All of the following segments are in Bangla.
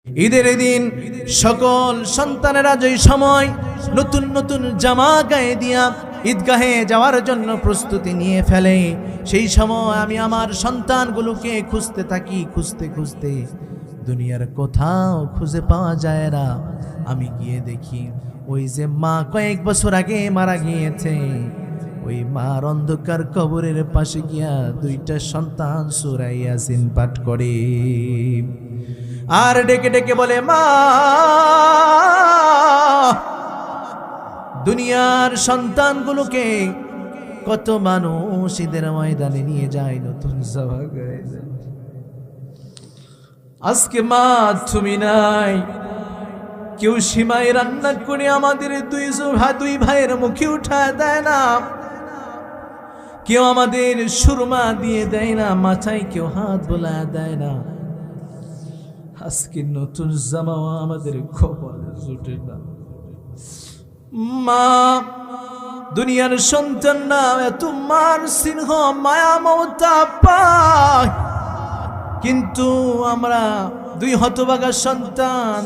ঈদের দিন সকল সন্তানেরা যেই সময় নতুন নতুন জামা গায়ে দিয়া ঈদগাহে যাওয়ার জন্য প্রস্তুতি নিয়ে ফেলে, সেই সময় আমি আমার সন্তানগুলোকে খুঁজতে থাকি। খুঁজতে দুনিয়ার কোথাও খুঁজে পাওয়া যায় না। আমি গিয়ে দেখি ওই যে মা কয়েক বছর আগে মারা গিয়েছে, ওই মার অন্ধকার কবরের পাশে গিয়া দুইটা সন্তান সূরা ইয়াসিন পাঠ করে আর ডেকে ডেকে বলে, মা, দুনিয়ার সন্তানগুলোকে কত মানুষ ঈদের ময়দানে নিয়ে যায়, নতুন জামা গায়ে যায়। আজকে মা তুমি নাই, কেউ সীমায় রান্না করে আমাদের দুই ভাইয়ের মুখে উঠায় দেয় না, কেউ আমাদের সুরমা দিয়ে দেয় না, মাথায় কেউ হাত বোলায় দেয় না। আজকে নতুন জামাও আমাদের কপালে জুটে না। মা, দুনিয়ার সন্তান না এত মার স্নেহ মায়া মমতা পায়, কিন্তু আমরা দুই হতভাগা সন্তান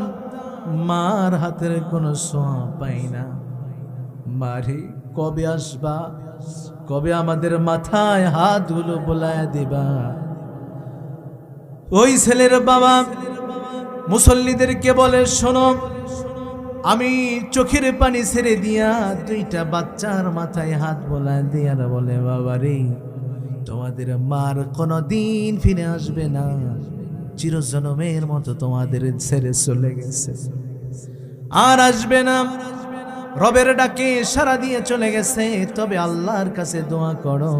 মার হাতের কোনো ছোঁয়া পাই না। মারে কবে আসবা, কবে আমাদের মাথায় হাতগুলো বোলায় দিবা? ওই ছেলের বাবা মুসল্লিদেরকে বলে, শোনো, আমি চোখের পানি ছেড়ে দিয়া দুইটা বাচ্চার মাথায় হাত বোলায় দিয়ার বলে, বাবা রে, তোমাদের মার কোনো দিন ফিরে আসবে না, চিরজনমের মতো তোমাদের ছেড়ে চলে গেছে, আর আসবে না। রবের ডাকে সাড়া দিয়ে চলে গেছে। তবে আল্লাহর কাছে দোয়া করো,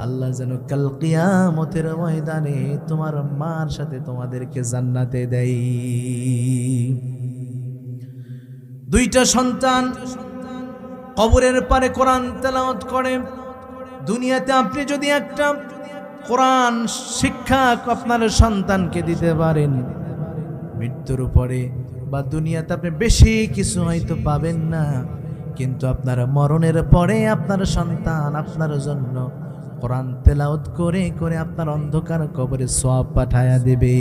আল্লাহ যেন কাল কিয়ামতের ময়দানে তোমার মার সাথে তোমাদেরকে জান্নাতে দেয়। দুইটা সন্তান কবরের পারে কোরআন তেলাওয়াত করে। দুনিয়াতে আপনি যদি একটা কোরআন শিক্ষা আপনার সন্তানকে দিতে পারেন, মৃত্যুর পরে বা দুনিয়াতে আপনি বেশি কিছু হয়তো পাবেন না, কিন্তু আপনার মরণের পরে আপনার সন্তান আপনার জন্য কোরআন তেলাওয়াত করে করে আপনার অন্ধকার কবরে সওয়াব পাঠায়া দেবে।